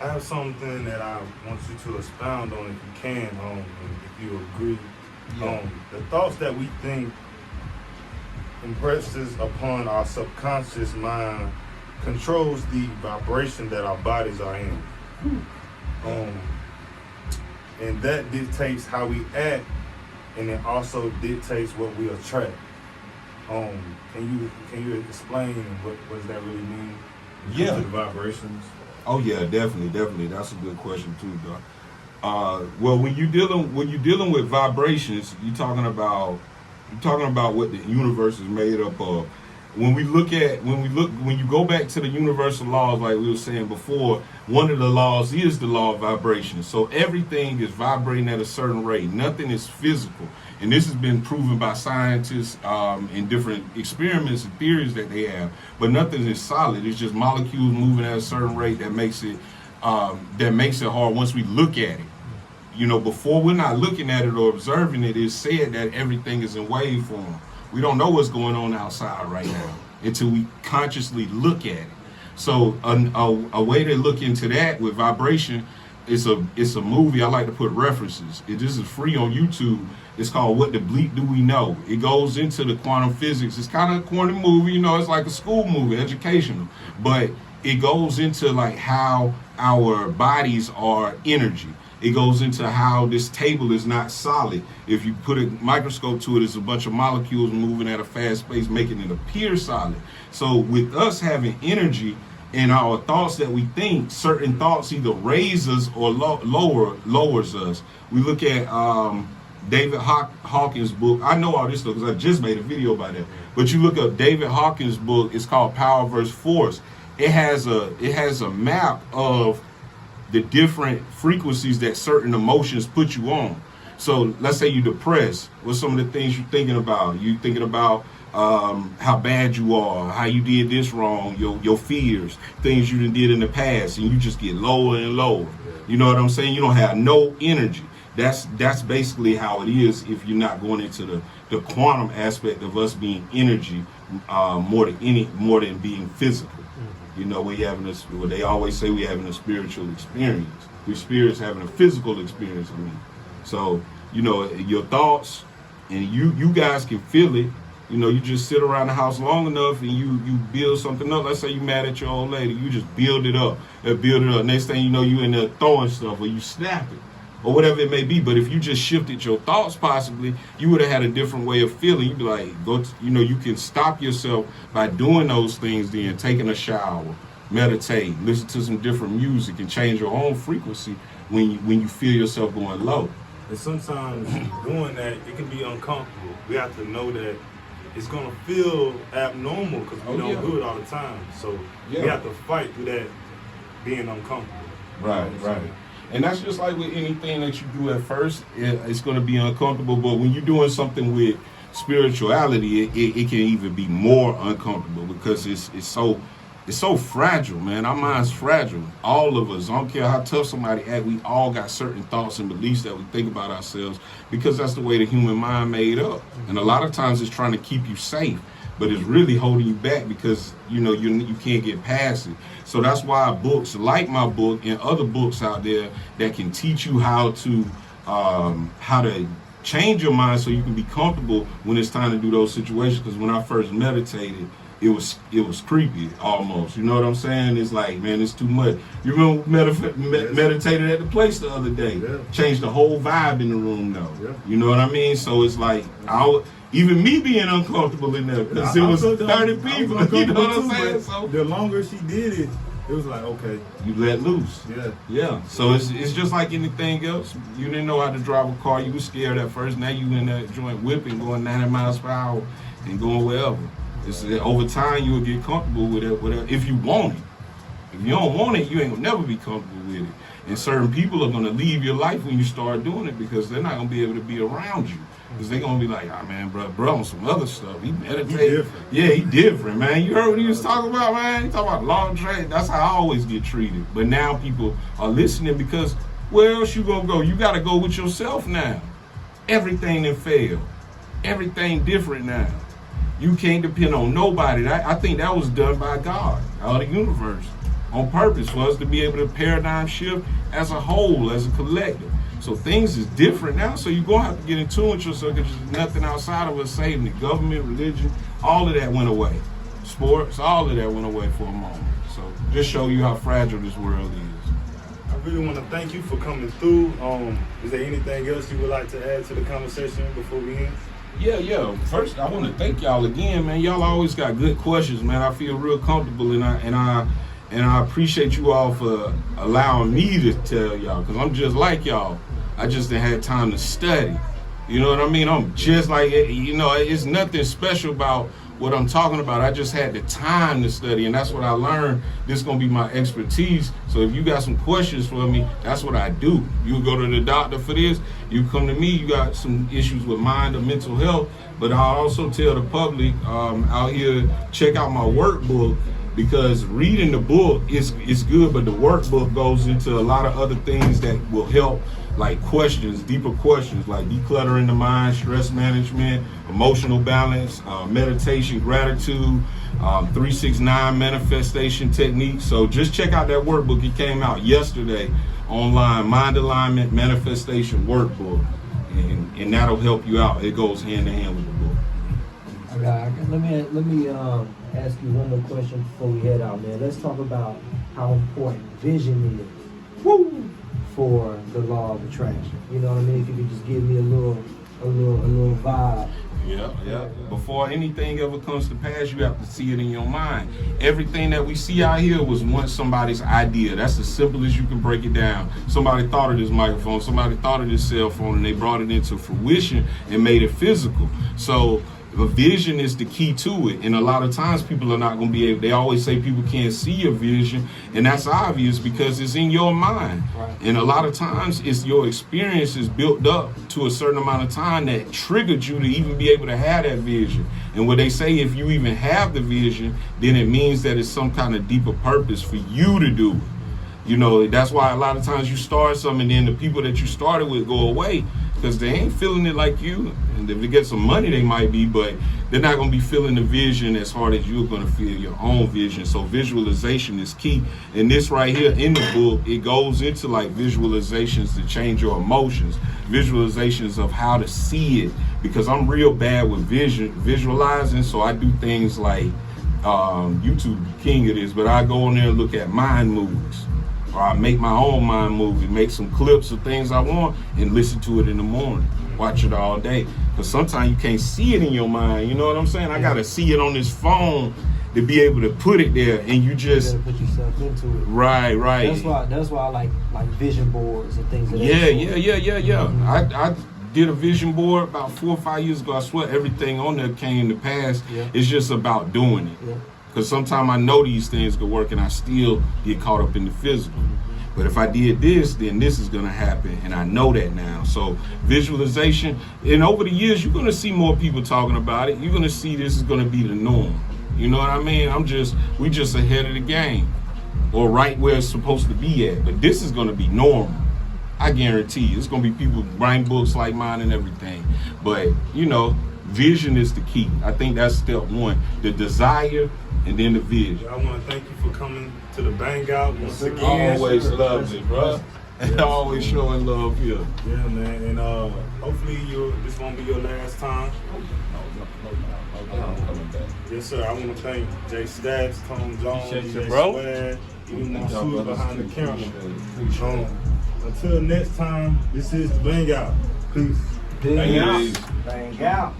I have something that I want you to expound on, if you can, if you agree. Yeah. The thoughts that we think impresses upon our subconscious mind controls the vibration that our bodies are in. Um, and that dictates how we act, and it also dictates what we attract. Can you explain what does that really mean? Yeah. To the vibrations. Oh yeah, definitely. That's a good question too, Doc. Well, when you're dealing with vibrations, you're talking about what the universe is made up of. When you go back to the universal laws, like we were saying before, one of the laws is the law of vibration. So everything is vibrating at a certain rate. Nothing is physical, and this has been proven by scientists in different experiments and theories that they have. But nothing is solid. It's just molecules moving at a certain rate that makes it hard once we look at it. You know, before we're not looking at it or observing it, it's said that everything is in wave form. We don't know what's going on outside right now until we consciously look at it. So a way to look into that with vibration is a movie. I like to put references. This is free on YouTube. It's called What the Bleep Do We Know? It goes into the quantum physics. It's kind of a corny movie, you know, it's like a school movie, educational. But it goes into like how our bodies are energy. It goes into how this table is not solid. If you put a microscope to it, it's a bunch of molecules moving at a fast pace, making it appear solid. So with us having energy and our thoughts that we think, certain thoughts either raise us or lowers us. We look at David Hawkins' book. I know all this stuff because I just made a video about that. But you look up David Hawkins' book. It's called Power versus Force. It has a map of the different frequencies that certain emotions put you on. So let's say you're depressed. What's some of the things you're thinking about? You thinking about how bad you are, how you did this wrong, your fears, things you did in the past, and you just get lower and lower. You know what I'm saying? You don't have no energy. That's basically how it is if you're not going into the quantum aspect of us being energy more than being physical. You know, they always say we having a spiritual experience. We spirits having a physical experience, I mean. So, you know, your thoughts, and you guys can feel it. You know, you just sit around the house long enough and you build something up. Let's say you mad at your old lady. You just build it up and build it up. Next thing you know, you in there throwing stuff or you snap it or whatever it may be. But if you just shifted your thoughts possibly, you would have had a different way of feeling. You'd be like, you can stop yourself by doing those things then, taking a shower, meditate, listen to some different music and change your own frequency when you feel yourself going low. And sometimes doing that, it can be uncomfortable. We have to know that it's gonna feel abnormal because we don't do it all the time. So we have to fight through that being uncomfortable. Right. And that's just like with anything that you do at first, it's going to be uncomfortable. But when you're doing something with spirituality, it can even be more uncomfortable because it's so fragile, man. Our mind's fragile. All of us, I don't care how tough somebody act, we all got certain thoughts and beliefs that we think about ourselves because that's the way the human mind made up. And a lot of times it's trying to keep you safe, but it's really holding you back because you can't get past it. So that's why books like my book and other books out there that can teach you how to change your mind so you can be comfortable when it's time to do those situations. Because when I first meditated, it was creepy almost. You know what I'm saying? It's like, man, it's too much. You remember meditated at the place the other day? Yeah. Changed the whole vibe in the room though. Yeah. You know what I mean? So it's like even me being uncomfortable in there because it was 30 people. You know what I'm saying? So the longer she did it, it was like, okay, you let loose. Yeah. So it's just like anything else. You didn't know how to drive a car. You were scared at first. Now you in that joint whipping, going 90 miles per hour and going wherever. Over time, you will get comfortable with it, if you want it. If you don't want it, you ain't gonna never be comfortable with it. And certain people are gonna leave your life when you start doing it because they're not gonna be able to be around you. Because they're gonna be like, man, bro on some other stuff. He meditated. He different, man. You heard what he was talking about, man? He talking about long train. That's how I always get treated. But now people are listening because where else you gonna go? You gotta go with yourself now. Everything that failed. Everything different now. You can't depend on nobody. I think that was done by God, or the universe. on purpose for us to be able to paradigm shift as a whole, as a collective. So things is different now. So you're gonna have to get in tune with yourself because there's nothing outside of us saving it. Government, religion, all of that went away. Sports, all of that went away for a moment. So just show you how fragile this world is. I really want to thank you for coming through. Is there anything else you would like to add to the conversation before we end? Yeah. First, I want to thank y'all again, man. Y'all always got good questions, man. I feel real comfortable, and I appreciate you all for allowing me to tell y'all, because I'm just like y'all. I just didn't have time to study. You know what I mean? I'm just like, you know, it's nothing special about what I'm talking about. I just had the time to study, and that's what I learned. This is gonna be my expertise. So if you got some questions for me, that's what I do. You go to the doctor for this, you come to me, you got some issues with mind or mental health. But I also tell the public out here, check out my workbook, because reading the book is good, but the workbook goes into a lot of other things that will help, like questions, deeper questions, like decluttering the mind, stress management, emotional balance, meditation, gratitude, 369 manifestation techniques. So just check out that workbook. It came out yesterday online, Mind Alignment Manifestation Workbook, and that'll help you out. It goes hand in hand with the book. Let me ask you one more question before we head out, man. Let's talk about how important vision is for the law of attraction. You know what I mean? If you could just give me a little vibe. Yeah. Before anything ever comes to pass, you have to see it in your mind. Everything that we see out here was once somebody's idea. That's as simple as you can break it down. Somebody thought of this microphone, somebody thought of this cell phone, and they brought it into fruition and made it physical. So the vision is the key to it, and a lot of times people are not going to be able. They always say people can't see your vision, and that's obvious because it's in your mind. Right. And a lot of times it's your experiences built up to a certain amount of time that triggered you to even be able to have that vision. And what they say, if you even have the vision, then it means that it's some kind of deeper purpose for you to do it. You know, that's why a lot of times you start something and then the people that you started with go away because they ain't feeling it like you. And if they get some money, they might be, but they're not going to be feeling the vision as hard as you're going to feel your own vision. So visualization is key. And this right here in the book, it goes into like visualizations to change your emotions, visualizations of how to see it, because I'm real bad with visualizing. So I do things like YouTube king of this, but I go on there and look at mind movies. Or I make my own mind movie, make some clips of things I want and listen to it in the morning. Watch it all day. Because sometimes you can't see it in your mind. You know what I'm saying? I got to see it on this phone to be able to put it there. And you just... You gotta put yourself into it. Right. That's why I like vision boards and things like that. Yeah. I did a vision board about 4 or 5 years ago. I swear everything on there came to pass. Yeah. It's just about doing it. Yeah. Because sometimes I know these things could work and I still get caught up in the physical. But if I did this, then this is going to happen. And I know that now. So visualization, and over the years, you're going to see more people talking about it. You're going to see this is going to be the norm. You know what I mean? We just ahead of the game, or right where it's supposed to be at. But this is going to be normal. I guarantee you. It's going to be people writing books like mine and everything. But, you know, vision is the key. I think that's step one. The desire and then the vision. I want to thank you for coming to the Bang Out once again. Always lovely, bro. And always showing love here. Yeah, man. And hopefully this won't be your last time. Yes, sir. I want to thank Jay Stabs, Tom Jones, DJ Swag, even my suit behind the camera. Until next time, this is the Bang Out. Peace. Bang out.